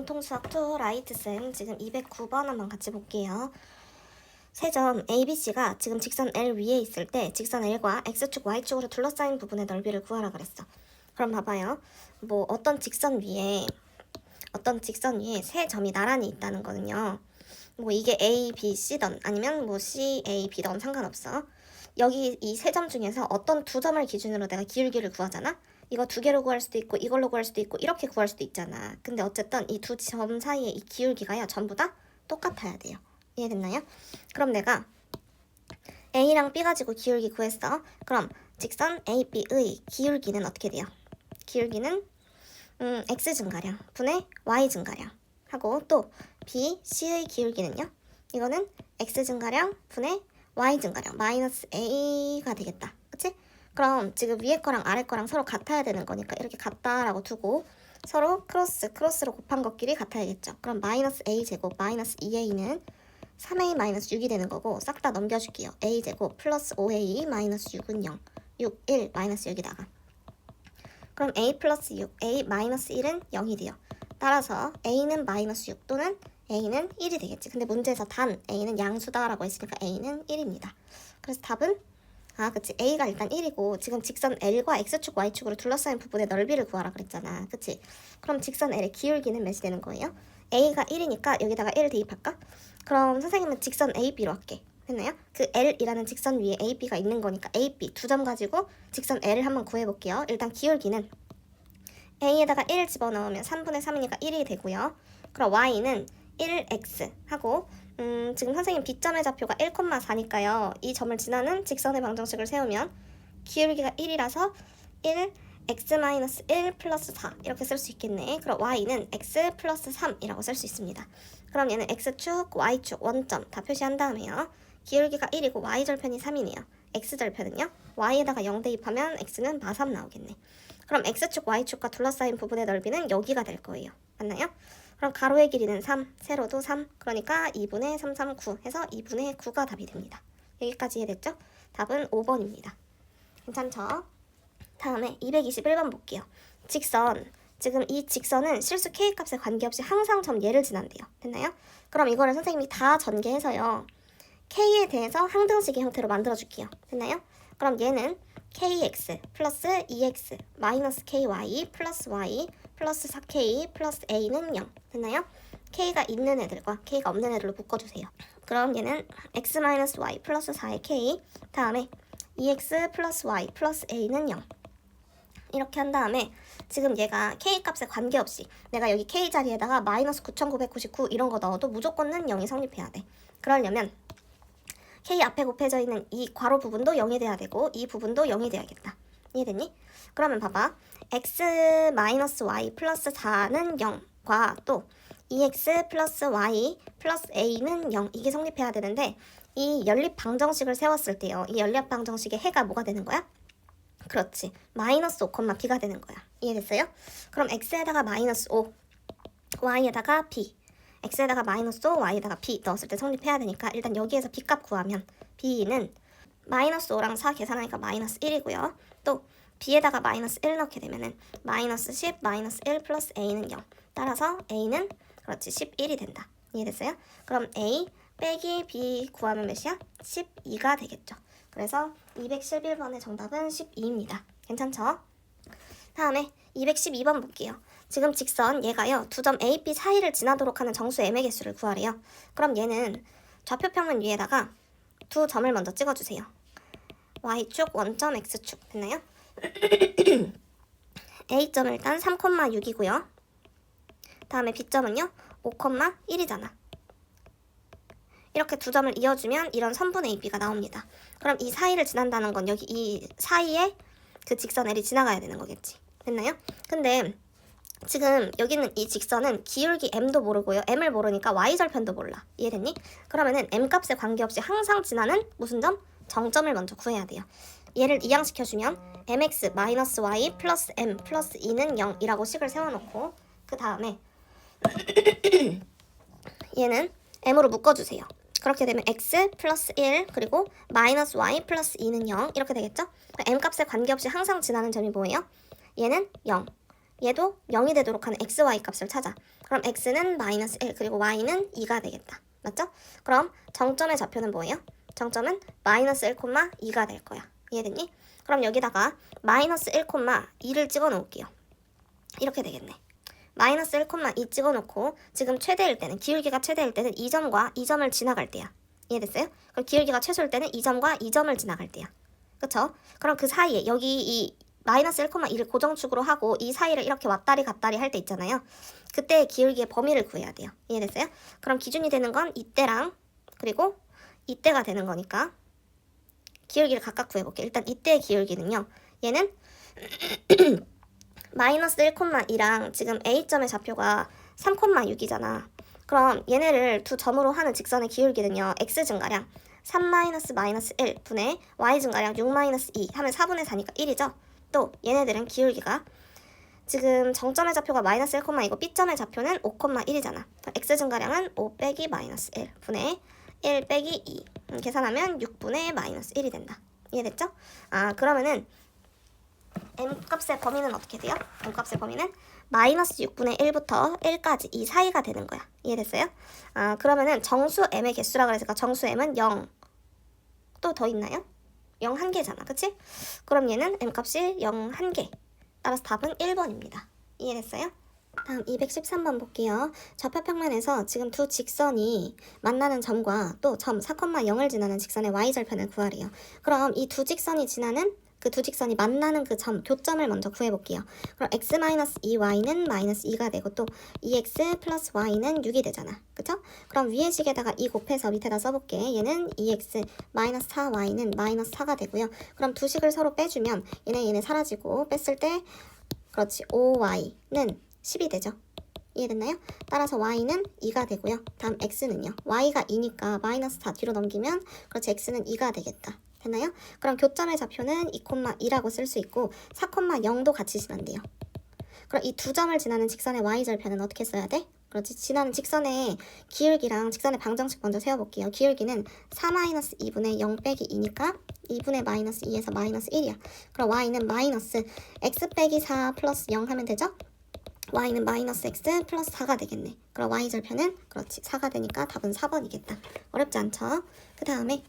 통수학 2 라이트쌤 지금 209번 한번 같이 볼게요. 세 점 ABC가 지금 직선 L 위에 있을 때 직선 L과 X축, Y축으로 둘러싸인 부분의 넓이를 구하라 그랬어. 그럼 봐봐요. 뭐 어떤 직선 위에 세 점이 나란히 있다는 거는요. 뭐 이게 A, B, C던 아니면 뭐 C, A, B던 상관없어. 여기 이 세 점 중에서 어떤 두 점을 기준으로 내가 기울기를 구하잖아? 이거 두 개로 구할 수도 있고 이걸로 구할 수도 있고 이렇게 구할 수도 있잖아. 근데 어쨌든 이 두 점 사이의 이 기울기가요 전부 다 똑같아야 돼요. 이해됐나요? 그럼 내가 A랑 B 가지고 기울기 구했어. 그럼 직선 AB의 기울기는 어떻게 돼요? 기울기는 X 증가량 분의 Y 증가량 하고 또 B, C의 기울기는요? 이거는 X 증가량 분의 Y 증가량 마이너스 A가 되겠다. 그치? 그럼 지금 위에 거랑 아래 거랑 서로 같아야 되는 거니까 이렇게 같다라고 두고 서로 크로스로 곱한 것끼리 같아야겠죠. 그럼 마이너스 A제곱 마이너스 2A는 3A 마이너스 6이 되는 거고 싹 다 넘겨줄게요. A제곱 플러스 5A 마이너스 6은 0 6, 1 마이너스 여기다가 그럼 A 플러스 6, A 마이너스 1은 0이 돼요. 따라서 A는 마이너스 6 또는 A는 1이 되겠지. 근데 문제에서 단 A는 양수다라고 했으니까 A는 1입니다. 그래서 답은 그치. A가 일단 1이고 지금 직선 L과 X축, Y축으로 둘러싸인 부분의 넓이를 구하라 그랬잖아. 그치? 그럼 직선 L의 기울기는 몇이 되는 거예요? A가 1이니까 여기다가 1 대입할까? 그럼 선생님은 직선 AB로 할게. 됐나요? 그 L이라는 직선 위에 AB가 있는 거니까 AB 두 점 가지고 직선 L을 한번 구해볼게요. 일단 기울기는 A에다가 1을 집어넣으면 3분의 3이니까 1이 되고요. 그럼 Y는 1x 하고 지금 선생님 B점의 좌표가 1,4니까요. 이 점을 지나는 직선의 방정식을 세우면 기울기가 1이라서 1 x-1 플러스 4 이렇게 쓸 수 있겠네. 그럼 y는 x 플러스 3이라고 쓸 수 있습니다. 그럼 얘는 x축, y축, 원점 다 표시한 다음에요. 기울기가 1이고 y절편이 3이네요. x절편은요? y에다가 0 대입하면 x는 마3 나오겠네. 그럼 x축, y축과 둘러싸인 부분의 넓이는 여기가 될 거예요. 맞나요? 그럼 가로의 길이는 3, 세로도 3, 그러니까 2분의 3, 3, 9 해서 2분의 9가 답이 됩니다. 여기까지 이해됐죠? 답은 5번입니다. 괜찮죠? 다음에 221번 볼게요. 직선, 지금 이 직선은 실수 K값에 관계없이 항상 점 얘를 지난대요. 됐나요? 그럼 이거를 선생님이 다 전개해서요. K에 대해서 항등식의 형태로 만들어줄게요. 됐나요? 그럼 얘는 KX 플러스 2X 마이너스 KY 플러스 Y 플러스 4K 플러스 A는 0 됐나요? K가 있는 애들과 K가 없는 애들로 묶어주세요. 그럼 얘는 X 마이너스 Y 플러스 4의 K 다음에 2X 플러스 Y 플러스 A는 0 이렇게 한 다음에 지금 얘가 K값에 관계없이 내가 여기 K 자리에다가 마이너스 9,999 이런 거 넣어도 무조건은 0이 성립해야 돼. 그러려면 K 앞에 곱해져 있는 이 괄호 부분도 0이 돼야 되고 이 부분도 0이 돼야겠다. 이해됐니? 그러면 봐봐. x-y 플러스 4는 0과 또 2x 플러스 y 플러스 a는 0 이게 성립해야 되는데 이 연립 방정식을 세웠을 때요. 이 연립 방정식의 해가 뭐가 되는 거야? 그렇지. 마이너스 5, b가 되는 거야. 이해됐어요? 그럼 x에다가 마이너스 5, y에다가 b x에다가 마이너스 5, y에다가 b 넣었을 때 성립해야 되니까 일단 여기에서 b값 구하면 b는 마이너스 5랑 4 계산하니까 마이너스 1이고요. 또 b에다가 마이너스 1 넣게 되면은 마이너스 10, 마이너스 1 플러스 a는 0. 따라서 a는 그렇지 11이 된다. 이해됐어요? 그럼 a 빼기 b 구하면 몇이야? 12가 되겠죠. 그래서 211번의 정답은 12입니다. 괜찮죠? 다음에 212번 볼게요. 지금 직선 얘가요. 두 점 A, B 사이를 지나도록 하는 정수 M의 개수를 구하래요. 그럼 얘는 좌표평면 위에다가 두 점을 먼저 찍어주세요. Y축, 원점, X축 됐나요? A점은 일단 3,6이고요. 다음에 B점은요. 5,1이잖아. 이렇게 두 점을 이어주면 이런 선분 AB가 나옵니다. 그럼 이 사이를 지난다는 건 여기 이 사이에 그 직선 L이 지나가야 되는 거겠지. 됐나요? 근데 지금 여기는 이 직선은 기울기 M도 모르고요. M을 모르니까 Y절편도 몰라. 이해됐니? 그러면은 M값에 관계없이 항상 지나는 무슨 점? 정점을 먼저 구해야 돼요. 얘를 이항시켜주면 mx-y 플러스 m 플러스 2는 0이라고 식을 세워놓고 그 다음에 얘는 m으로 묶어주세요. 그렇게 되면 x 플러스 1 그리고 마이너스 y 플러스 2는 0 이렇게 되겠죠? m값에 관계없이 항상 지나는 점이 뭐예요? 얘는 0, 얘도 0이 되도록 하는 xy 값을 찾아. 그럼 x는 마이너스 1 그리고 y는 2가 되겠다. 맞죠? 그럼 정점의 좌표는 뭐예요? 정점은 마이너스 1,2가 될 거야. 이해됐니? 그럼 여기다가 마이너스 1,2를 찍어 놓을게요. 이렇게 되겠네. 마이너스 1,2 찍어 놓고 지금 최대일 때는 기울기가 최대일 때는 이 점과 이 점을 지나갈 때야. 이해됐어요? 그럼 기울기가 최소일 때는 이 점과 이 점을 지나갈 때야. 그쵸? 그럼 그 사이에 여기 이 마이너스 1,2를 고정축으로 하고 이 사이를 이렇게 왔다리 갔다리 할 때 있잖아요. 그때 기울기의 범위를 구해야 돼요. 이해됐어요? 그럼 기준이 되는 건 이때랑 그리고 이때가 되는 거니까 기울기를 각각 구해볼게요. 일단 이때의 기울기는요. 얘는 마이너스 1,2랑 지금 A점의 좌표가 3,6이잖아. 그럼 얘네를 두 점으로 하는 직선의 기울기는요. X 증가량 3 마이너스 1 분의 Y 증가량 6 마이너스 2 하면 4분의 4니까 1이죠. 또 얘네들은 기울기가 지금 정점의 좌표가 마이너스 1,2고 B점의 좌표는 5,1이잖아. X 증가량은 5 빼기 마이너스 1 분의 1 빼기 2 계산하면 6분의 마이너스 1이 된다. 이해됐죠? 그러면은 M값의 범위는 어떻게 돼요? M값의 범위는 마이너스 6분의 1부터 1까지 이 사이가 되는 거야. 이해됐어요? 그러면은 정수 M의 개수라 그랬으니까 정수 M은 0 또 더 있나요? 0 1개잖아. 그치? 그럼 얘는 M값이 0 1개. 따라서 답은 1번입니다. 이해됐어요? 다음 213번 볼게요. 좌표평면에서 지금 두 직선이 만나는 점과 또 점 4,0을 지나는 직선의 y절편을 구하래요. 그럼 이 두 직선이 지나는 그 두 직선이 만나는 그 점, 교점을 먼저 구해볼게요. 그럼 x-2y는 마이너스 2가 되고 또 2x 플러스 y는 6이 되잖아. 그쵸? 그럼 위의 식에다가 2 곱해서 밑에다 써볼게. 얘는 2x 마이너스 4y는 마이너스 4가 되고요. 그럼 두 식을 서로 빼주면 얘네 사라지고 뺐을 때 그렇지 5y는 10이 되죠. 이해됐나요? 따라서 y는 2가 되고요. 다음 x는요. y가 2니까 마이너스 4 뒤로 넘기면 그렇지 x는 2가 되겠다. 됐나요? 그럼 교점의 좌표는 2,2라고 쓸 수 있고 4,0도 같이 지난대요. 그럼 이 두 점을 지나는 직선의 y절편은 어떻게 써야 돼? 그렇지. 지나는 직선의 기울기랑 직선의 방정식 먼저 세워볼게요. 기울기는 4-2분의 0 빼기 2니까 2분의 마이너스 2에서 마이너스 1이야. 그럼 y는 마이너스 x 빼기 4 플러스 0 하면 되죠? y는 마이너스 x 플러스 4가 되겠네. 그럼 y절편은 그렇지 4가 되니까 답은 4번이겠다. 어렵지 않죠? 그 다음에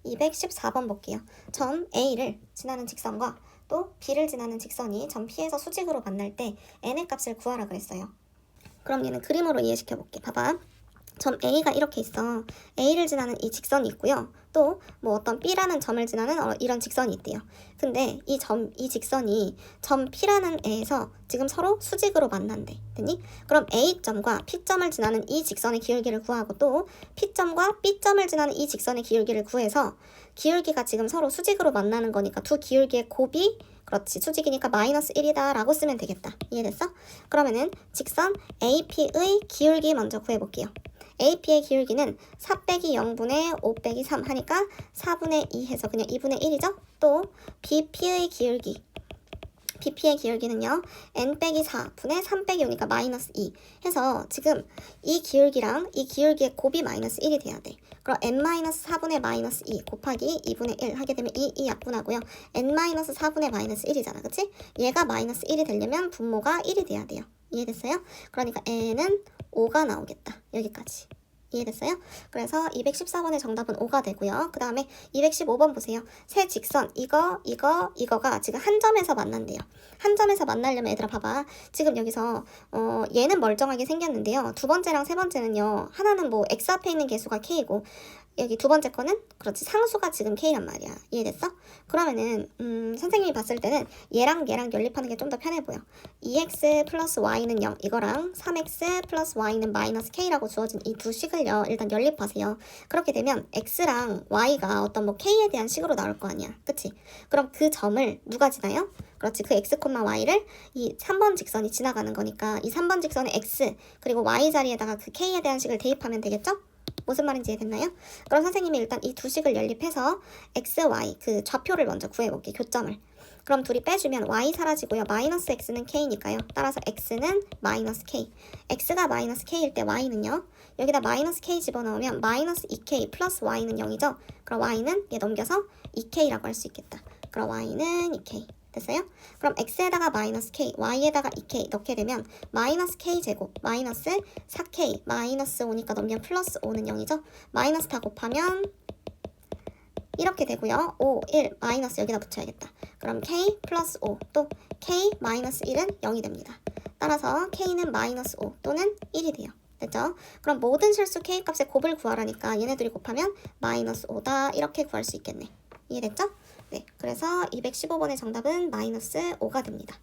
214번 볼게요. 점 A를 지나는 직선과 또 B를 지나는 직선이 점 P에서 수직으로 만날 때 n의 값을 구하라 그랬어요. 그럼 얘는 그림으로 이해시켜 볼게. 봐봐. 점 A가 이렇게 있어. A를 지나는 이 직선이 있고요. 또 뭐 어떤 B라는 점을 지나는 이런 직선이 있대요. 근데 이 직선이 점 P라는 애에서 지금 서로 수직으로 만난대. 됐니? 그럼 A점과 P점을 지나는 이 직선의 기울기를 구하고 또 P점과 B점을 지나는 이 직선의 기울기를 구해서 기울기가 지금 서로 수직으로 만나는 거니까 두 기울기의 곱이 그렇지 수직이니까 마이너스 1이다 라고 쓰면 되겠다. 이해됐어? 그러면은 직선 AP의 기울기 먼저 구해볼게요. AP의 기울기는 4 빼기 0분의 5 빼기 3 하니까 4분의 2 해서 그냥 2분의 1이죠? 또 BP의 기울기 BP의 기울기는요 n 빼기 4분의 3 빼기 5니까 마이너스 2 해서 지금 이 기울기랑 이 기울기의 곱이 마이너스 1이 돼야 돼. 그럼 n 마이너스 4분의 마이너스 2 곱하기 2분의 1 하게 되면 이 약분하고요. n 마이너스 4분의 마이너스 1이잖아. 그치? 얘가 마이너스 1이 되려면 분모가 1이 돼야 돼요. 이해됐어요? 그러니까 n은 5가 나오겠다. 여기까지. 이해됐어요? 그래서 214번의 정답은 5가 되고요. 그 다음에 215번 보세요. 세 직선 이거가 지금 한 점에서 만난대요. 한 점에서 만나려면 얘들아 봐봐. 지금 여기서 얘는 멀쩡하게 생겼는데요. 두 번째랑 세 번째는요. 하나는 뭐 x 앞에 있는 개수가 k이고 여기 두 번째 거는 그렇지 상수가 지금 k란 말이야. 이해됐어? 그러면은 선생님이 봤을 때는 얘랑 연립하는 게 좀 더 편해 보여. 2x 플러스 y는 0 이거랑 3x 플러스 y는 마이너스 k라고 주어진 이 두 식을요. 일단 연립하세요. 그렇게 되면 x랑 y가 어떤 뭐 k에 대한 식으로 나올 거 아니야. 그치? 그럼 그 점을 누가 지나요? 그렇지. 그 x, y를 이 3번 직선이 지나가는 거니까 이 3번 직선의 x 그리고 y 자리에다가 그 k에 대한 식을 대입하면 되겠죠? 무슨 말인지 이해됐나요? 그럼 선생님이 일단 이 두 식을 연립해서 x, y 그 좌표를 먼저 구해볼게요. 교점을. 그럼 둘이 빼주면 y 사라지고요. 마이너스 x는 k니까요. 따라서 x는 마이너스 k. x가 마이너스 k일 때 y는요. 여기다 마이너스 k 집어넣으면 마이너스 2k 플러스 y는 0이죠. 그럼 y는 얘 넘겨서 2k라고 할 수 있겠다. 그럼 y는 2k. 됐어요? 그럼 x에다가 마이너스 k, y에다가 2k 넣게 되면 마이너스 k 제곱, 마이너스 4k, 마이너스 5니까 넘기면 플러스 5는 0이죠? 마이너스 다 곱하면 이렇게 되고요. 5, 1, 마이너스 여기다 붙여야겠다. 그럼 k 플러스 5, 또 k 마이너스 1은 0이 됩니다. 따라서 k는 마이너스 5 또는 1이 돼요. 됐죠? 그럼 모든 실수 k 값의 곱을 구하라니까 얘네들이 곱하면 마이너스 5다 이렇게 구할 수 있겠네. 이해됐죠? 네, 그래서 215번의 정답은 마이너스 5가 됩니다.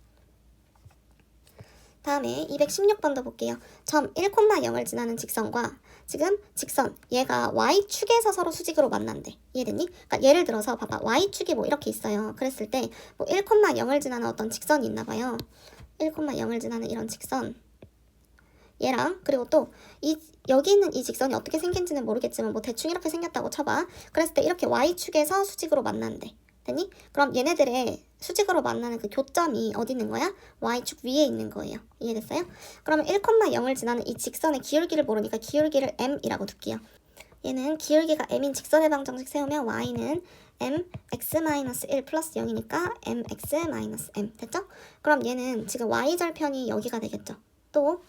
다음에 216번도 볼게요. 점 1,0을 지나는 직선과 지금 직선 얘가 y축에서 서로 수직으로 만난대. 이해됐니? 그러니까 예를 들어서 봐봐. y축이 뭐 이렇게 있어요. 그랬을 때 뭐 1,0을 지나는 어떤 직선이 있나 봐요. 1,0을 지나는 이런 직선 얘랑 그리고 또 여기 있는 이 직선이 어떻게 생긴지는 모르겠지만 뭐 대충 이렇게 생겼다고 쳐봐. 그랬을 때 이렇게 y축에서 수직으로 만난대. 됐니? 그럼 얘네들의 수직으로 만나는 그 교점이 어디 있는 거야? y축 위에 있는 거예요. 이해됐어요? 그러면 1,0을 지나는 이 직선의 기울기를 모르니까 기울기를 m이라고 둘게요. 얘는 기울기가 m인 직선의 방정식 세우면 y는 mx-1 플러스 0이니까 mx-m 됐죠? 그럼 얘는 지금 y절편이 여기가 되겠죠. 또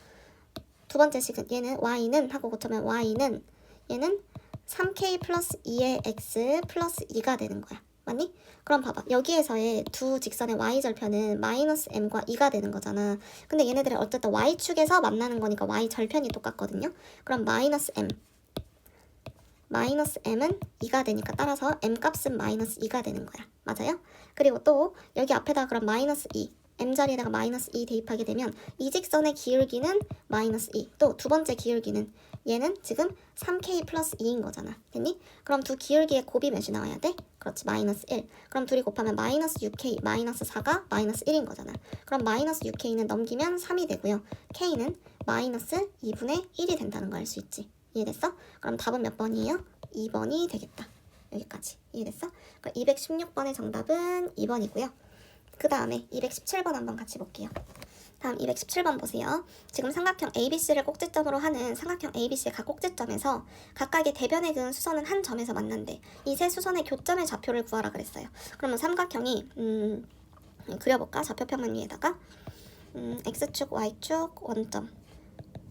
두 번째 식은 얘는 y는 하고 고쳐면 y는 얘는 3k 플러스 2의 x 플러스 2가 되는 거야. 맞니? 그럼 봐봐. 여기에서의 두 직선의 y절편은 마이너스 m과 2가 되는 거잖아. 근데 얘네들이 어쨌든 y축에서 만나는 거니까 y절편이 똑같거든요. 그럼 마이너스 m은 2가 되니까 따라서 m 값은 마이너스 2가 되는 거야. 맞아요? 그리고 또 여기 앞에다 그럼 마이너스 2 m 자리에다가 마이너스 2 대입하게 되면 이 직선의 기울기는 마이너스 2 또 두 번째 기울기는 얘는 지금 3k 플러스 2인 거잖아. 됐니? 그럼 두 기울기의 곱이 몇이 나와야 돼? 그렇지, 마이너스 1. 그럼 둘이 곱하면 마이너스 6k, 마이너스 4가 마이너스 1인 거잖아. 그럼 마이너스 6k는 넘기면 3이 되고요. k는 마이너스 2분의 1이 된다는 거 알 수 있지. 이해됐어? 그럼 답은 몇 번이에요? 2번이 되겠다. 여기까지. 이해됐어? 그럼 216번의 정답은 2번이고요. 그 다음에 217번 한번 같이 볼게요. 다음 217번 보세요. 지금 삼각형 ABC를 꼭지점으로 하는 삼각형 ABC의 각 꼭지점에서 각각의 대변에 그은 수선은 한 점에서 만난대. 이 세 수선의 교점의 좌표를 구하라 그랬어요. 그러면 삼각형이 그려볼까? 좌표평면 위에다가 X축, Y축, 원점.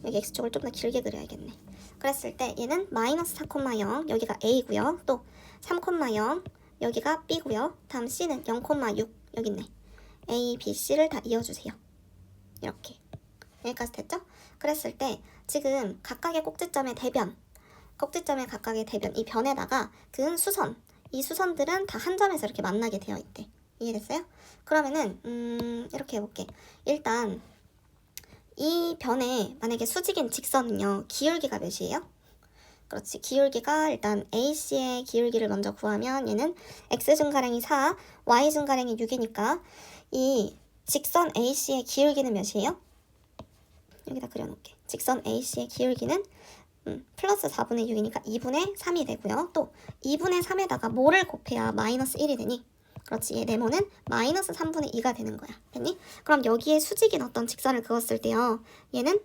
여기 X축을 좀 더 길게 그려야겠네. 그랬을 때 얘는 마이너스 4,0 여기가 A고요. 또 3,0 여기가 B고요. 다음 C는 0,6 여기 있네. A, B, C를 다 이어주세요. 이렇게 여기까지 됐죠? 그랬을 때 지금 각각의 꼭지점의 대변 꼭지점의 각각의 대변 이 변에다가 그은 수선 이 수선들은 다 한 점에서 이렇게 만나게 되어 있대. 이해됐어요? 그러면은 이렇게 해볼게. 일단 이 변에 만약에 수직인 직선은요 기울기가 몇이에요? 그렇지, 기울기가 일단 AC의 기울기를 먼저 구하면 얘는 X증가량이 4, Y증가량이 6이니까 이 직선 AC의 기울기는 몇이에요? 여기다 그려놓을게. 직선 AC의 기울기는 플러스 4분의 6이니까 2분의 3이 되고요. 또 2분의 3에다가 뭐를 곱해야 마이너스 1이 되니? 그렇지, 얘 네모는 마이너스 3분의 2가 되는 거야. 됐니? 그럼 여기에 수직인 어떤 직선을 그었을 때요. 얘는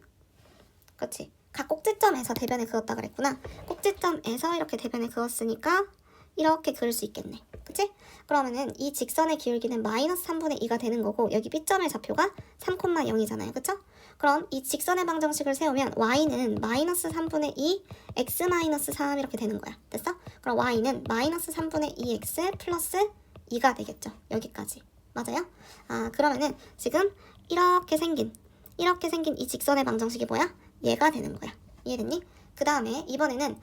그렇지, 각 꼭지점에서 대변에 그었다 그랬구나. 꼭지점에서 이렇게 대변에 그었으니까 이렇게 그릴 수 있겠네. 그치? 그러면은 이 직선의 기울기는 마이너스 3분의 2가 되는 거고 여기 B점의 좌표가 3,0이잖아요. 그쵸? 그럼 이 직선의 방정식을 세우면 y는 마이너스 3분의 2 x 마이너스 3 이렇게 되는 거야. 됐어? 그럼 y는 마이너스 3분의 2x 플러스 2가 되겠죠. 여기까지. 맞아요? 그러면은 지금 이렇게 생긴 이 직선의 방정식이 뭐야? 얘가 되는 거야. 이해됐니? 그 다음에 이번에는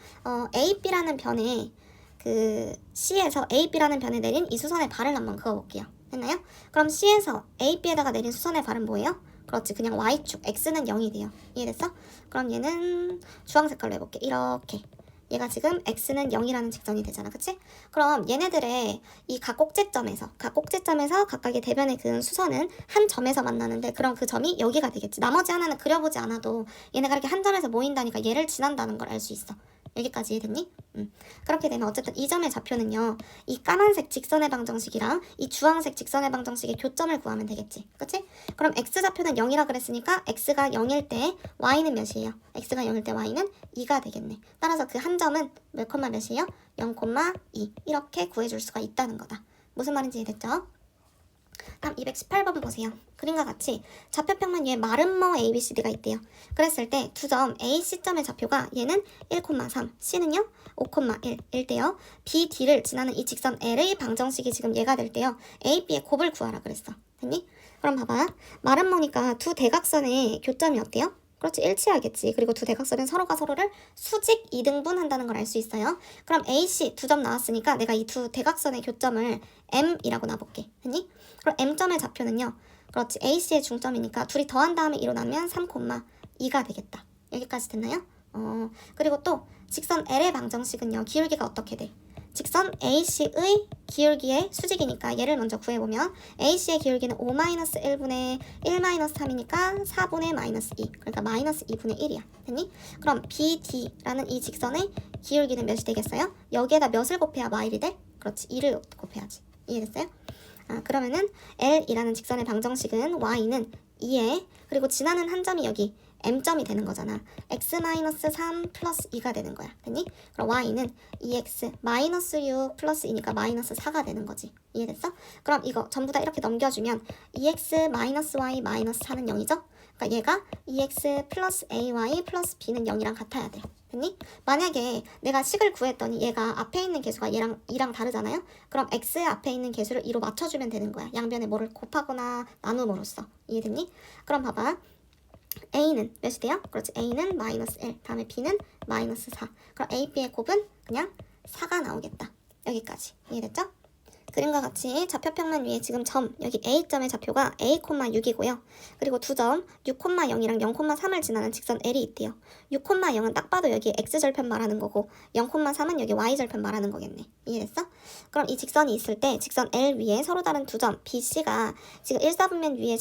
AB라는 변에 그 C에서 AB라는 변에 내린 이 수선의 발을 한번 그어볼게요. 됐나요? 그럼 C에서 AB에다가 내린 수선의 발은 뭐예요? 그렇지, 그냥 Y축, X는 0이 돼요. 이해됐어? 그럼 얘는 주황 색깔로 해볼게. 이렇게. 얘가 지금 X는 0이라는 직선이 되잖아. 그치? 그럼 얘네들의 이 각 꼭지점에서 각각의 대변에 그은 수선은 한 점에서 만나는데 그럼 그 점이 여기가 되겠지. 나머지 하나는 그려보지 않아도 얘네가 이렇게 한 점에서 모인다니까 얘를 지난다는 걸 알 수 있어. 여기까지 이해됐니? 그렇게 되면 어쨌든 이 점의 좌표는요 이 까만색 직선의 방정식이랑 이 주황색 직선의 방정식의 교점을 구하면 되겠지. 그치? 그럼 x좌표는 0이라 그랬으니까 x가 0일 때 y는 몇이에요? x가 0일 때 y는 2가 되겠네. 따라서 그 한 점은 몇 콤마 몇이에요? 0,2 이렇게 구해줄 수가 있다는 거다. 무슨 말인지 이해됐죠? 다음 218번 보세요. 그림과 같이 좌표평면 위에 마름모 ABCD가 있대요. 그랬을 때 두 점 A, C점의 좌표가 얘는 1,3, C는요 5,1일 때요. B, D를 지나는 이 직선 L의 방정식이 지금 얘가 될 때요. A, B의 곱을 구하라 그랬어. 됐니? 그럼 봐봐. 마름모니까 두 대각선의 교점이 어때요? 그렇지, 일치하겠지. 그리고 두 대각선은 서로가 서로를 수직 이등분 한다는 걸 알 수 있어요. 그럼 AC 두 점 나왔으니까 내가 이 두 대각선의 교점을 M이라고 놔볼게. 됐니? 그럼 M점의 좌표는요. 그렇지, AC의 중점이니까 둘이 더한 다음에 일어나면 3,2가 되겠다. 여기까지 됐나요? 그리고 또 직선 L의 방정식은요. 기울기가 어떻게 돼? 직선 AC의 기울기의 수직이니까 얘를 먼저 구해보면 AC의 기울기는 5-1분의 1-3이니까 4분의 -2, 그러니까 -2분의 1이야. 됐니? 그럼 BD라는 이 직선의 기울기는 몇이 되겠어요? 여기에다 몇을 곱해야 마일이 돼? 그렇지, 2를 곱해야지. 이해됐어요? 그러면은 L이라는 직선의 방정식은 Y는 2에 그리고 지나는 한 점이 여기 M점이 되는 거잖아. x-3 플러스 2가 되는 거야. 됐니? 그럼 y는 2x 마이너스 6 플러스 2니까 마이너스 4가 되는 거지. 이해됐어? 그럼 이거 전부 다 이렇게 넘겨주면 2x 마이너스 y 마이너스 4는 0이죠? 그러니까 얘가 2x 플러스 ay 플러스 b는 0이랑 같아야 돼. 됐니? 만약에 내가 식을 구했더니 얘가 앞에 있는 개수가 얘랑 2랑 다르잖아요? 그럼 x 앞에 있는 개수를 2로 맞춰주면 되는 거야. 양변에 뭐를 곱하거나 나눔으로써. 이해됐니? 그럼 봐봐. A는 몇이 돼요? 그렇지, A는 마이너스 1, 다음에 B는 마이너스 4. 그럼 A, B의 곱은 그냥 4가 나오겠다. 여기까지. 이해됐죠? 그림과 같이 좌표평면 위에 지금 점, 여기 A점의 좌표가 A,6이고요. 그리고 두 점 6,0이랑 0,3을 지나는 직선 L이 있대요. 6,0은 딱 봐도 여기 X절편 말하는 거고 0,3은 여기 Y절편 말하는 거겠네. 이해됐어? 그럼 이 직선이 있을 때 직선 L 위에 서로 다른 두 점 B, C가 지금 1사분면 위에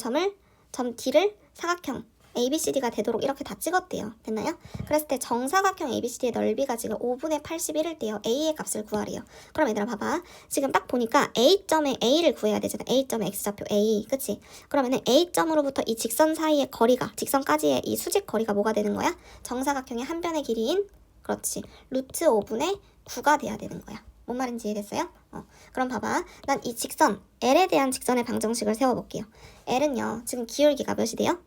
점 D를 사각형 ABCD가 되도록 이렇게 다 찍었대요. 됐나요? 그랬을 때 정사각형 ABCD의 넓이가 지금 5분의 81일 때요. A의 값을 구하래요. 그럼 얘들아 봐봐. 지금 딱 보니까 A점에 A를 구해야 되잖아. A점의 X좌표 A. 그치? 그러면은 A점으로부터 이 직선 사이의 거리가, 직선까지의 이 수직 거리가 뭐가 되는 거야? 정사각형의 한 변의 길이인, 그렇지, 루트 5분의 9가 돼야 되는 거야. 뭔 말인지 이해됐어요? 그럼 봐봐. 난 이 직선 L에 대한 직선의 방정식을 세워볼게요. L은요. 지금 기울기가 몇이 돼요?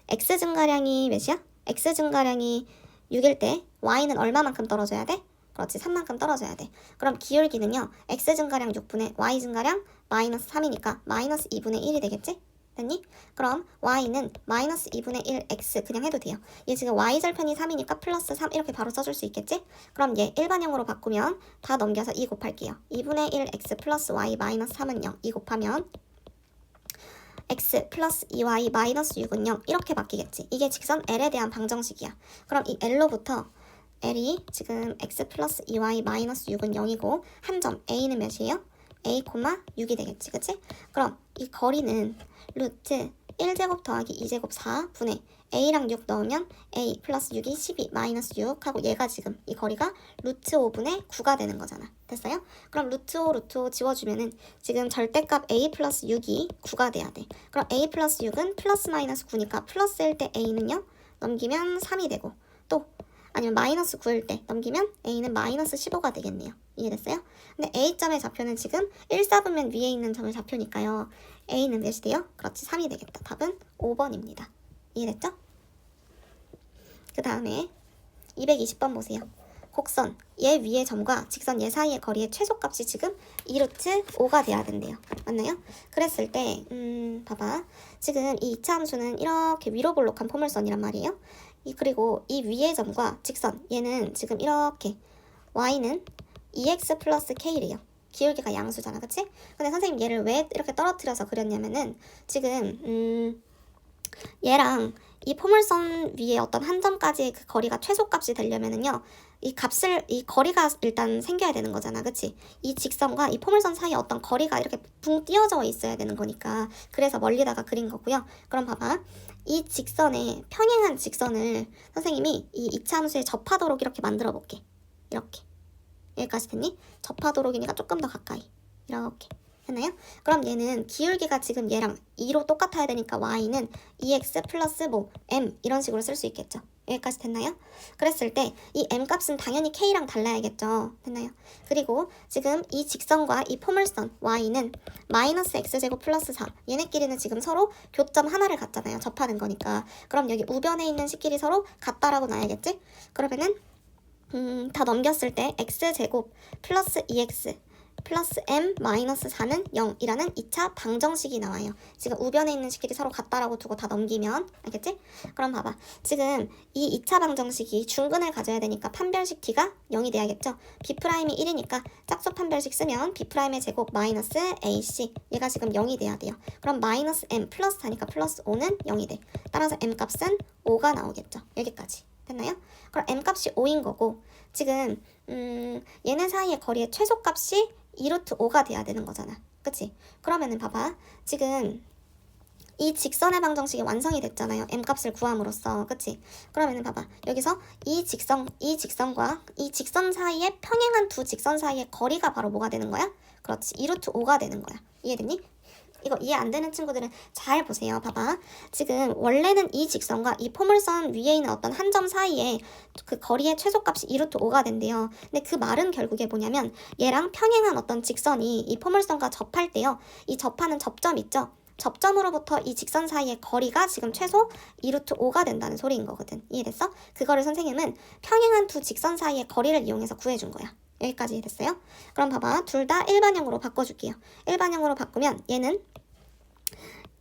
x 증가량이 몇이야? x 증가량이 6일 때 y는 얼마만큼 떨어져야 돼? 그렇지, 3만큼 떨어져야 돼. 그럼 기울기는요. x 증가량 6분의 y 증가량 마이너스 3이니까 마이너스 2분의 1이 되겠지? 됐니? 그럼 y는 마이너스 2분의 1 x 그냥 해도 돼요. 얘 지금 y절편이 3이니까 플러스 3 이렇게 바로 써줄 수 있겠지? 그럼 얘 일반형으로 바꾸면 다 넘겨서 2 곱할게요. 2분의 1 x 플러스 y 마이너스 3은 0. 2 곱하면 x 플러스 2y 마이너스 6은 0 이렇게 바뀌겠지. 이게 직선 L에 대한 방정식이야. 그럼 이 L로부터 L이 지금 x 플러스 2y 마이너스 6은 0이고 한 점 A는 몇이에요? A, 6이 되겠지. 그치? 그럼 이 거리는 루트 1제곱 더하기 2제곱 4분의 A랑 6 넣으면 A 플러스 6이 12 마이너스 6 하고 얘가 지금 이 거리가 루트 5분의 9가 되는 거잖아. 됐어요? 그럼 루트 5 지워주면은 지금 절대값 A 플러스 6이 9가 돼야 돼. 그럼 A 플러스 6은 플러스 마이너스 9니까 플러스일 때 A는요 넘기면 3이 되고 또 아니면 마이너스 9일 때 넘기면 A는 마이너스 15가 되겠네요. 이해됐어요? 근데 A점의 좌표는 지금 1사분면 위에 있는 점의 좌표니까요. A는 몇이 돼요? 그렇지, 3이 되겠다. 답은 5번입니다. 이해됐죠? 그 다음에 220번 보세요. 곡선 얘 위의 점과 직선 얘 사이의 거리의 최소값이 지금 2루트 5가 돼야 된대요. 맞나요? 그랬을 때 봐봐. 지금 이 2차 함수는 이렇게 위로 볼록한 포물선이란 말이에요. 그리고 이 위의 점과 직선 얘는 지금 이렇게 y는 2x 플러스 k래요. 기울기가 양수잖아. 그치? 근데 선생님 얘를 왜 이렇게 떨어뜨려서 그렸냐면은 지금 얘랑 이 포물선 위에 어떤 한 점까지의 그 거리가 최소값이 되려면은요 이 거리가 일단 생겨야 되는 거잖아. 그치? 이 직선과 이 포물선 사이에 어떤 거리가 이렇게 붕 띄어져 있어야 되는 거니까 그래서 멀리다가 그린 거고요. 그럼 봐봐. 이 직선에 평행한 직선을 선생님이 이 이차함수에 접하도록 이렇게 만들어 볼게. 이렇게. 여기까지 됐니? 접하도록이니까 조금 더 가까이. 이렇게. 했나요? 그럼 얘는 기울기가 지금 얘랑 2로 똑같아야 되니까 y는 2x 플러스 m 이런 식으로 쓸 수 있겠죠. 여기까지 됐나요? 그랬을 때 이 m값은 당연히 k랑 달라야겠죠. 됐나요? 그리고 지금 이 직선과 이 포물선 y는 마이너스 x제곱 플러스 4 얘네끼리는 지금 서로 교점 하나를 갖잖아요. 접하는 거니까. 그럼 여기 우변에 있는 식끼리 서로 같다라고 놔야겠지? 그러면은 다 넘겼을 때 x제곱 플러스 2x 플러스 m 마이너스 4는 0이라는 2차 방정식이 나와요. 지금 우변에 있는 식끼리 서로 같다라고 두고 다 넘기면 알겠지? 그럼 봐봐. 지금 이 2차 방정식이 중근을 가져야 되니까 판별식 t가 0이 돼야겠죠? b'이 1이니까 짝수 판별식 쓰면 b'의 제곱 마이너스 ac 얘가 지금 0이 돼야 돼요. 그럼 마이너스 m 플러스 4니까 플러스 5는 0이 돼. 따라서 m 값은 5가 나오겠죠. 여기까지. 됐나요? 그럼 m 값이 5인 거고 지금 얘네 사이의 거리의 최소값이 2루트 5가 돼야 되는 거잖아. 그치? 그러면은 봐봐. 지금 이 직선의 방정식이 완성이 됐잖아요. m값을 구함으로써. 그치? 그러면은 봐봐. 여기서 이 직선과 이 직선 사이에 평행한 두 직선 사이의 거리가 바로 뭐가 되는 거야? 그렇지. 2루트 5가 되는 거야. 이해됐니? 이거 이해 안 되는 친구들은 잘 보세요. 봐봐. 지금 원래는 이 직선과 이 포물선 위에 있는 어떤 한 점 사이에 그 거리의 최소값이 2루트 5가 된대요. 근데 그 말은 결국에 뭐냐면 얘랑 평행한 어떤 직선이 이 포물선과 접할 때요. 이 접하는 접점 있죠? 접점으로부터 이 직선 사이의 거리가 지금 최소 2루트 5가 된다는 소리인 거거든. 이해됐어? 그거를 선생님은 평행한 두 직선 사이의 거리를 이용해서 구해준 거야. 여기까지 됐어요? 그럼 봐봐. 둘 다 일반형으로 바꿔줄게요. 일반형으로 바꾸면 얘는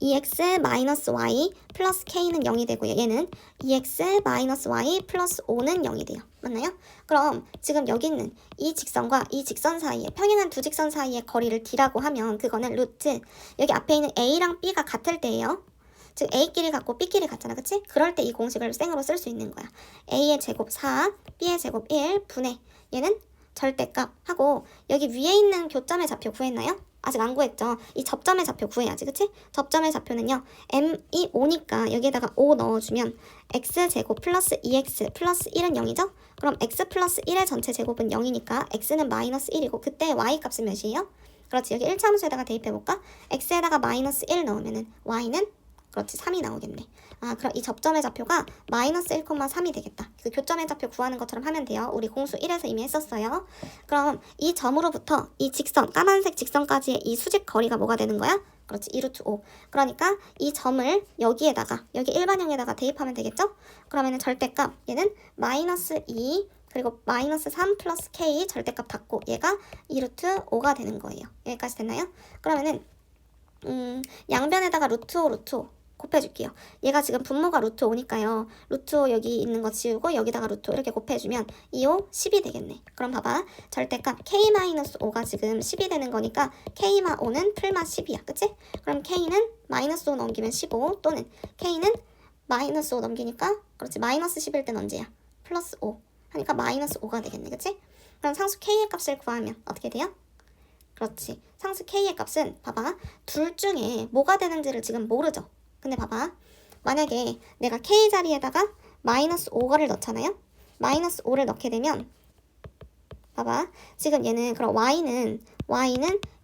2x-y 플러스 k는 0이 되고요. 얘는 2x-y 플러스 5는 0이 돼요. 맞나요? 그럼 지금 여기 있는 이 직선과 이 직선 사이에 평행한 두 직선 사이의 거리를 d라고 하면 그거는 루트 여기 앞에 있는 a랑 b가 같을 때예요. 즉 a끼리 같고 b끼리 같잖아. 그치? 그럴 때 이 공식을 생으로 쓸 수 있는 거야. a의 제곱 4, b의 제곱 1 분의 얘는 절대값 하고 여기 위에 있는 교점의 좌표 구했나요? 아직 안 구했죠. 이 접점의 좌표 구해야지. 그치? 접점의 좌표는요. m이 5니까 여기에다가 5 넣어주면 x제곱 플러스 2x 플러스 1은 0이죠? 그럼 x 플러스 1의 전체 제곱은 0이니까 x는 마이너스 1이고 그때 y 값은 몇이에요? 그렇지. 여기 1차 함수에다가 대입해볼까? x에다가 마이너스 1 넣으면은 y는 그렇지 3이 나오겠네. 아 그럼 이 접점의 좌표가 마이너스 1,3이 되겠다. 그 교점의 좌표 구하는 것처럼 하면 돼요. 우리 공수 1에서 이미 했었어요. 그럼 이 점으로부터 이 직선 까만색 직선까지의 이 수직 거리가 뭐가 되는 거야? 그렇지 2루트 5. 그러니까 이 점을 여기에다가 여기 일반형에다가 대입하면 되겠죠? 그러면은 절대값 얘는 마이너스 2 그리고 마이너스 3 플러스 k 절대값 받고 얘가 2루트 5가 되는 거예요. 여기까지 됐나요? 그러면은 양변에다가 루트 5 루트 5 곱해줄게요. 얘가 지금 분모가 루트 5니까요. 루트 5 여기 있는 거 지우고 여기다가 루트 5 이렇게 곱해주면 2, 5, 10이 되겠네. 그럼 봐봐. 절대값 k-5가 지금 10이 되는 거니까 k-5는 풀마 10이야. 그치? 그럼 k는 마이너스 5 넘기면 15 또는 k는 마이너스 5 넘기니까 그렇지. 마이너스 10일 땐 언제야? 플러스 5 하니까 마이너스 5가 되겠네. 그치? 그럼 상수 k의 값을 구하면 어떻게 돼요? 그렇지. 상수 k의 값은 봐봐. 둘 중에 뭐가 되는지를 지금 모르죠. 근데 봐봐. 만약에 내가 k 자리에다가 마이너스 5를 넣잖아요. 마이너스 5를 넣게 되면 봐봐. 지금 얘는 그럼 y는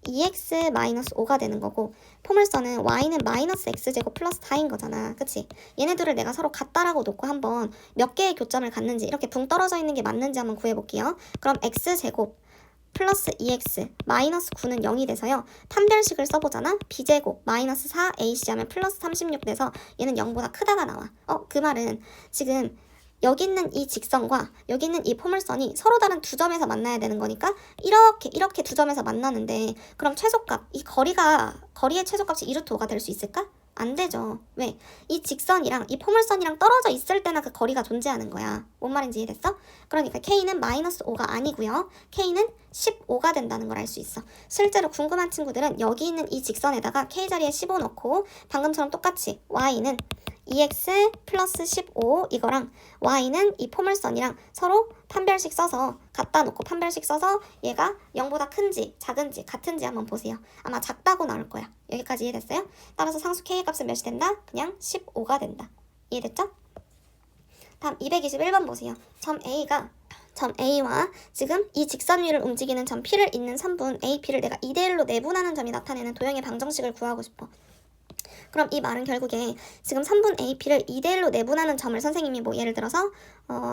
2x 마이너스 5가 되는 거고 포물선은 y는 마이너스 x제곱 플러스 4인 거잖아. 그치? 얘네들을 내가 서로 같다라고 놓고 한번 몇 개의 교점을 갖는지 이렇게 붕 떨어져 있는 게 맞는지 한번 구해볼게요. 그럼 x제곱 플러스 2x 마이너스 9는 0이 돼서요. 판별식을 써보잖아. b제곱 마이너스 4ac 하면 플러스 36 돼서 얘는 0보다 크다가 나와. 그 말은 지금 여기 있는 이 직선과 여기 있는 이 포물선이 서로 다른 두 점에서 만나야 되는 거니까 이렇게 두 점에서 만나는데 그럼 최소값, 이 거리의 최소값이 2루트 5가 될 수 있을까? 안 되죠. 왜? 이 직선이랑 이 포물선이랑 떨어져 있을 때나 그 거리가 존재하는 거야. 뭔 말인지 이해됐어? 그러니까 K는 마이너스 5가 아니고요. K는 15가 된다는 걸 알 수 있어. 실제로 궁금한 친구들은 여기 있는 이 직선에다가 K 자리에 15 넣고 방금처럼 똑같이 Y는 2x 플러스 15 이거랑 y는 이 포물선이랑 서로 판별식 써서 갖다 놓고 판별식 써서 얘가 0보다 큰지 작은지 같은지 한번 보세요. 아마 작다고 나올 거야. 여기까지 이해됐어요? 따라서 상수 k의 값은 몇이 된다? 그냥 15가 된다. 이해됐죠? 다음 221번 보세요. 점 A와 지금 이 직선 위를 움직이는 점 P를 잇는 선분 AP를 내가 2대1로 내분하는 점이 나타내는 도형의 방정식을 구하고 싶어. 그럼 이 말은 결국에 지금 3분 AP를 2대1로 내분하는 점을 선생님이 뭐 예를 들어서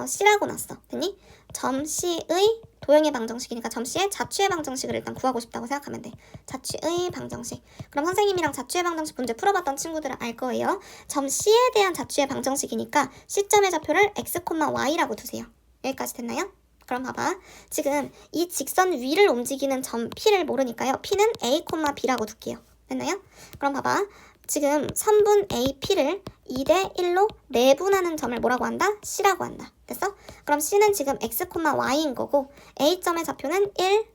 C라고 놨어. 됐니? 점 C의 도형의 방정식이니까 점 C의 자취의 방정식을 일단 구하고 싶다고 생각하면 돼. 자취의 방정식. 그럼 선생님이랑 자취의 방정식 문제 풀어봤던 친구들은 알 거예요. 점 C에 대한 자취의 방정식이니까 C점의 좌표를 x, y라고 두세요. 여기까지 됐나요? 그럼 봐봐. 지금 이 직선 위를 움직이는 점 P를 모르니까요. P는 A, B라고 둘게요. 됐나요? 그럼 봐봐. 지금 3분 AP를 2대1로 내분하는 점을 뭐라고 한다? C라고 한다. 됐어? 그럼 C는 지금 x, y인 거고 A점의 좌표는 1,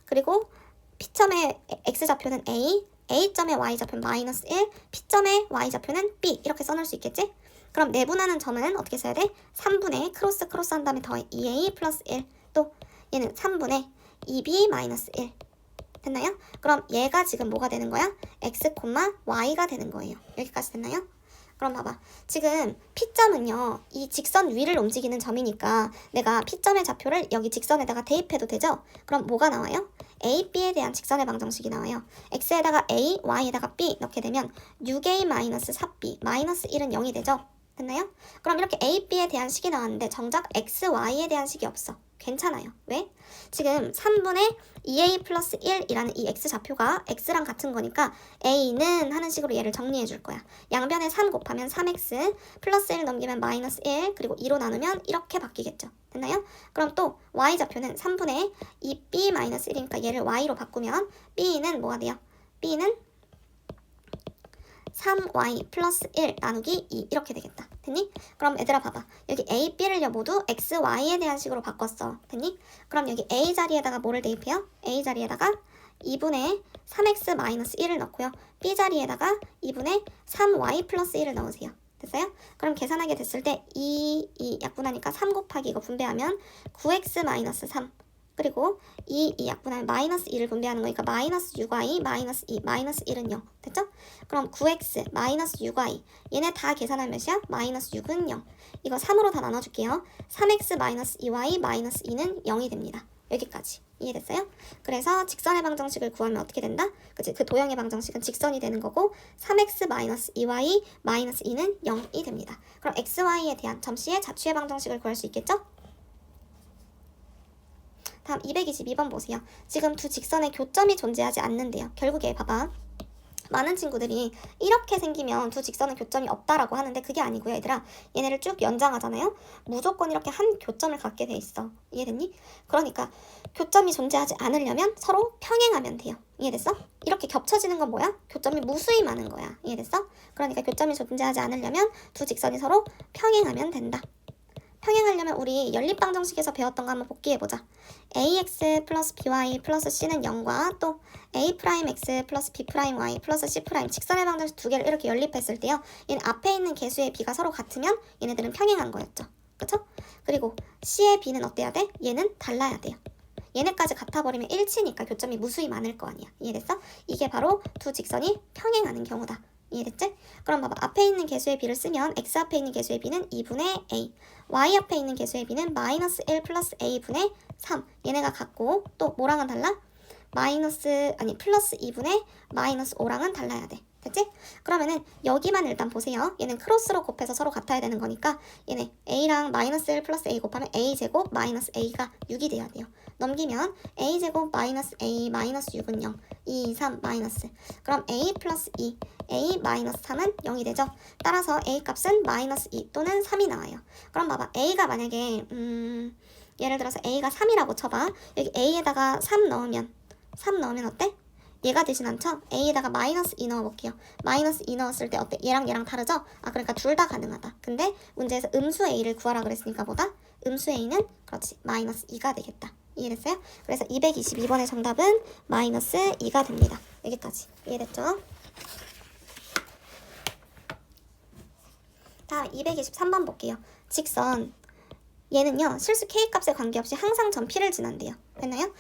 그리고 P점의 x좌표는 A, A점의 y좌표는 마이너스 1, P점의 y좌표는 B 이렇게 써놓을 수 있겠지? 그럼 내분하는 점은 어떻게 써야 돼? 3분의 크로스 한 다음에 더해 2A 플러스 1, 또 얘는 3분의 2B 마이너스 1. 됐나요? 그럼 얘가 지금 뭐가 되는 거야? x, y가 되는 거예요. 여기까지 됐나요? 그럼 봐봐. 지금 P점은요, 이 직선 위를 움직이는 점이니까 내가 P점의 좌표를 여기 직선에다가 대입해도 되죠? 그럼 뭐가 나와요? A, B에 대한 직선의 방정식이 나와요. x에다가 A, y에다가 B 넣게 되면 6A 마이너스 4B 마이너스 1은 0이 되죠? 됐나요? 그럼 이렇게 A, B에 대한 식이 나왔는데 정작 x, y에 대한 식이 없어. 괜찮아요. 왜? 지금 3분의 2a 플러스 1이라는 이 x좌표가 x랑 같은 거니까 a는 하는 식으로 얘를 정리해 줄 거야. 양변에 3 곱하면 3x 플러스 1 넘기면 마이너스 1 그리고 2로 나누면 이렇게 바뀌겠죠. 됐나요? 그럼 또 y좌표는 3분의 2b 마이너스 1이니까 얘를 y로 바꾸면 b는 뭐가 돼요? b는 3y 플러스 1 나누기 2 이렇게 되겠다. 됐니? 그럼 얘들아 봐봐. 여기 a, b를요 모두 x, y에 대한 식으로 바꿨어. 됐니? 그럼 여기 a 자리에다가 뭐를 대입해요? a 자리에다가 2분의 3x 마이너스 1을 넣고요. b 자리에다가 2분의 3y 플러스 1을 넣으세요. 됐어요? 그럼 계산하게 됐을 때 2 약분하니까 3 곱하기 이거 분배하면 9x 마이너스 3 그리고 2 약분하면 마이너스 2를 분배하는 거니까 마이너스 6y 마이너스 2 마이너스 1은 0 됐죠? 그럼 9x 마이너스 6y 얘네 다 계산하면 몇이야? 마이너스 6은 0 이거 3으로 다 나눠줄게요. 3x 마이너스 2y 마이너스 2는 0이 됩니다. 여기까지 이해됐어요? 그래서 직선의 방정식을 구하면 어떻게 된다? 그치? 그 도형의 방정식은 직선이 되는 거고 3x 마이너스 2y 마이너스 2는 0이 됩니다. 그럼 xy에 대한 점 C의 자취의 방정식을 구할 수 있겠죠? 다음 222번 보세요. 지금 두 직선의 교점이 존재하지 않는데요. 결국에 봐봐. 많은 친구들이 이렇게 생기면 두 직선의 교점이 없다라고 하는데 그게 아니고요. 얘들아. 얘네를 쭉 연장하잖아요. 무조건 이렇게 한 교점을 갖게 돼 있어. 이해됐니? 그러니까 교점이 존재하지 않으려면 서로 평행하면 돼요. 이해됐어? 이렇게 겹쳐지는 건 뭐야? 교점이 무수히 많은 거야. 이해됐어? 그러니까 교점이 존재하지 않으려면 두 직선이 서로 평행하면 된다. 평행하려면 우리 연립방정식에서 배웠던 거 한번 복기해보자. ax 플러스 by 플러스 c는 0과 또 a'x 플러스 b'y 플러스 c' 직선의 방정식 두 개를 이렇게 연립했을 때요. 얘는 앞에 있는 개수의 b가 서로 같으면 얘네들은 평행한 거였죠. 그쵸? 그리고 c의 b는 어때야 돼? 얘는 달라야 돼요. 얘네까지 같아버리면 일치니까 교점이 무수히 많을 거 아니야. 이해됐어? 이게 바로 두 직선이 평행하는 경우다. 이해됐지? 그럼 봐봐. 앞에 있는 개수의 b를 쓰면 x 앞에 있는 개수의 b는 2분의 a y 앞에 있는 개수의 b는 마이너스 1 플러스 a분의 3 얘네가 같고 또 뭐랑은 달라? 플러스 2분의 마이너스 5랑은 달라야 돼. 됐지? 그러면은 여기만 일단 보세요. 얘는 크로스로 곱해서 서로 같아야 되는 거니까 얘네 a랑 마이너스 1 플러스 a 곱하면 a제곱 마이너스 a가 6이 돼야 돼요. 넘기면 a제곱 마이너스 a 마이너스 6은 0 2, 3 마이너스 그럼 a 플러스 2 a 마이너스 3은 0이 되죠. 따라서 a 값은 마이너스 2 또는 3이 나와요. 그럼 봐봐. a가 만약에 예를 들어서 a가 3이라고 쳐봐. 여기 a에다가 3 넣으면 어때? 얘가 되진 않죠? a에다가 마이너스 2 넣어볼게요. 마이너스 2 넣었을 때 어때? 얘랑 다르죠? 그러니까 둘 다 가능하다. 근데 문제에서 음수 a를 구하라 그랬으니까 뭐다? 음수 a는 그렇지 마이너스 2가 되겠다. 이해됐어요? 그래서 222번의 정답은 마이너스 2가 됩니다. 여기까지 이해됐죠? 다음 223번 볼게요. 직선 얘는요 실수 k값에 관계없이 항상 점 P를 지난대요. 됐나요?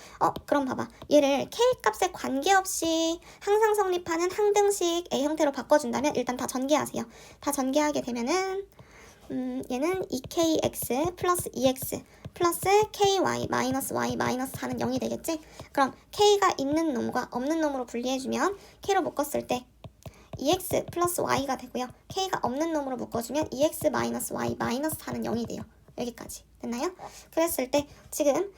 그럼 봐봐. 얘를 k값에 관계없이 항상 성립하는 항등식 A 형태로 바꿔준다면 일단 다 전개하세요. 다 전개하게 되면은 얘는 2kx 플러스 2x 플러스 ky 마이너스 y 마이너스 4는 0이 되겠지? 그럼 k가 있는 놈과 없는 놈으로 분리해주면 k로 묶었을 때 2x 플러스 y가 되고요. k가 없는 놈으로 묶어주면 2x 마이너스 y 마이너스 4는 0이 돼요. 여기까지 됐나요? 그랬을 때 지금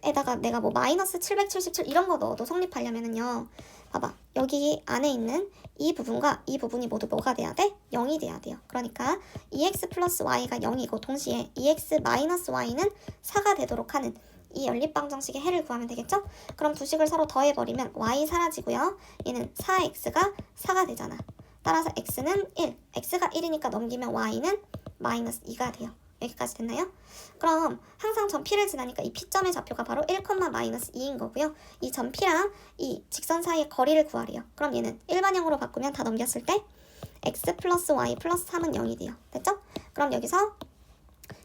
k에다가 내가 뭐 마이너스 777 이런 거 넣어도 성립하려면은요. 봐봐. 여기 안에 있는 이 부분과 이 부분이 모두 뭐가 돼야 돼? 0이 돼야 돼요. 그러니까 2x 플러스 y가 0이고 동시에 2x 마이너스 y는 4가 되도록 하는 이 연립방정식의 해를 구하면 되겠죠? 그럼 두 식을 서로 더해버리면 y 사라지고요. 얘는 4x가 4가 되잖아. 따라서 x는 1. x가 1이니까 넘기면 y는 마이너스 2가 돼요. 여기까지 됐나요? 그럼 항상 점 P를 지나니까 이 P점의 좌표가 바로 1, 마이너스 2인 거고요. 이 점 P랑 이 직선 사이의 거리를 구하래요. 그럼 얘는 일반형으로 바꾸면 다 넘겼을 때 x 플러스 y 플러스 3은 0이 돼요. 됐죠? 그럼 여기서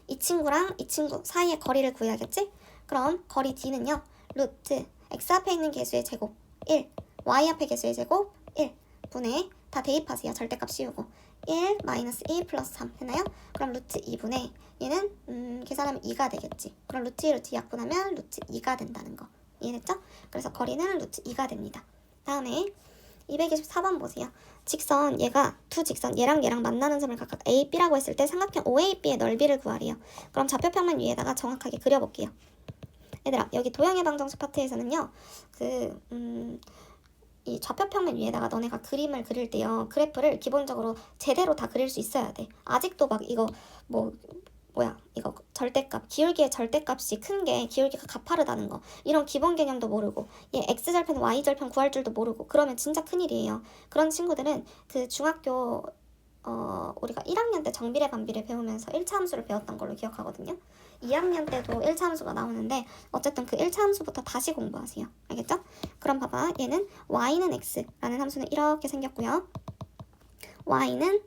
이 친구랑 이 친구 사이의 거리를 구해야겠지? 그럼 거리 d는요. 루트 x 앞에 있는 개수의 제곱 1, y 앞에 개수의 제곱 1 분의 다 대입하세요. 절대값 씌우고 1 마이너스 2 플러스 3 됐나요? 그럼 루트 2분의 얘는 계산하면 2가 되겠지. 그럼 루트 2 루트 약분하면 루트 2가 된다는 거 이해됐죠? 그래서 거리는 루트 2가 됩니다. 다음에 224번 보세요. 직선 얘가 두 직선 얘랑 만나는 점을 각각 A, B라고 했을 때 삼각형 OAB의 넓이를 구하래요. 그럼 좌표평면 위에다가 정확하게 그려볼게요. 얘들아 여기 도형의 방정식 파트에서는요. 이 좌표평면 위에다가 너네가 그림을 그릴 때요. 그래프를 기본적으로 제대로 다 그릴 수 있어야 돼. 아직도 막 이거 이거 절대값, 기울기의 절대값이 큰 게 기울기가 가파르다는 거 이런 기본 개념도 모르고 얘 x절편, y절편 구할 줄도 모르고 그러면 진짜 큰일이에요. 그런 친구들은 그 중학교 우리가 1학년 때 정비례 반비례 배우면서 1차 함수를 배웠던 걸로 기억하거든요. 2학년 때도 1차 함수가 나오는데 어쨌든 그 1차 함수부터 다시 공부하세요. 알겠죠? 그럼 봐봐. 얘는 y는 x라는 함수는 이렇게 생겼고요. y는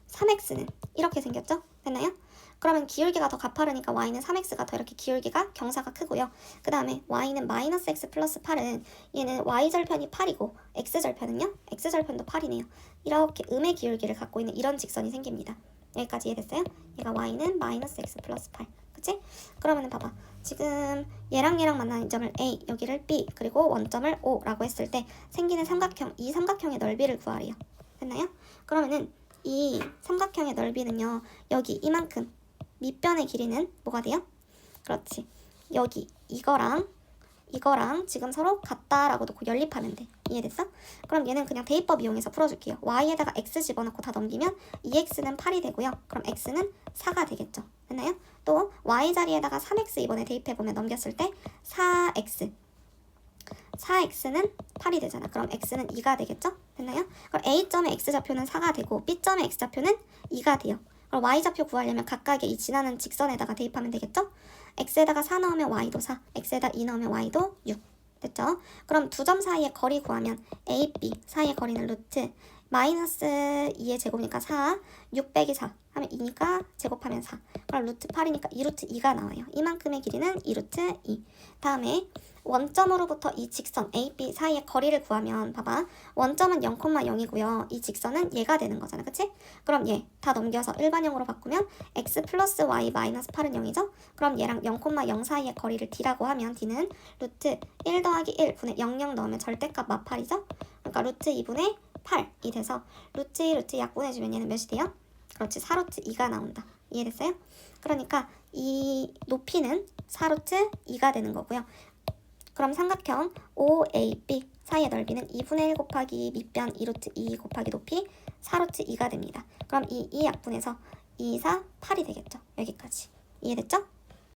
3x는 이렇게 생겼죠? 됐나요? 그러면 기울기가 더 가파르니까 y는 3x가 더 이렇게 기울기가 경사가 크고요. 그 다음에 y는 마이너스 x 플러스 8은 얘는 y절편이 8이고 x절편은요? x절편도 8이네요. 이렇게 음의 기울기를 갖고 있는 이런 직선이 생깁니다. 여기까지 이해됐어요? 얘가 y는 마이너스 x 플러스 8 그치? 그러면은 봐봐. 지금 얘랑 만나는 점을 A, 여기를 B, 그리고 원점을 O라고 했을 때 생기는 삼각형, 이 삼각형의 넓이를 구하래요. 됐나요? 그러면은 이 삼각형의 넓이는요. 여기 이만큼 밑변의 길이는 뭐가 돼요? 그렇지. 여기 이거랑 지금 서로 같다라고 놓고 연립하면 돼. 이해됐어? 그럼 얘는 그냥 대입법 이용해서 풀어줄게요. y에다가 x 집어넣고 다 넘기면 2x는 8이 되고요. 그럼 x는 4가 되겠죠. 됐나요? 또 y 자리에다가 3x 이번에 대입해보면 넘겼을 때 4x는 8이 되잖아. 그럼 x는 2가 되겠죠? 됐나요? 그럼 A점의 x좌표는 4가 되고 B점의 x좌표는 2가 돼요. 그럼 y좌표 구하려면 각각의 이 지나는 직선에다가 대입하면 되겠죠? x에다가 4 넣으면 y도 4, x에다 2 넣으면 y도 6. 됐죠? 그럼 두 점 사이의 거리 구하면 a, b 사이의 거리는 루트 마이너스 2의 제곱이니까 4, 6 빼기 4 하면 2니까 제곱하면 4. 그럼 루트 8이니까 2루트 2가 나와요. 이만큼의 길이는 2루트 2. 다음에 원점으로부터 이 직선 A, B 사이의 거리를 구하면 봐봐. 원점은 0,0이고요. 이 직선은 얘가 되는 거잖아. 그치? 그럼 얘 다 넘겨서 일반형으로 바꾸면 x 플러스 y 마이너스 8은 0이죠? 그럼 얘랑 0,0 사이의 거리를 d라고 하면 d는 루트 1 더하기 1 분의 00 넣으면 절대값 마팔이죠? 그러니까 루트 2분의 8이 돼서 루트 2 루트 약분해주면 얘는 몇이 돼요? 그렇지. 4루트 2가 나온다. 이해됐어요? 그러니까 이 높이는 4루트 2가 되는 거고요. 그럼 삼각형 OAB 사이의 넓이는 2분의 1 곱하기 밑변 2루트 2 곱하기 높이 4루트 2가 됩니다. 그럼 이 약분해서 2, 4, 8이 되겠죠. 여기까지. 이해됐죠?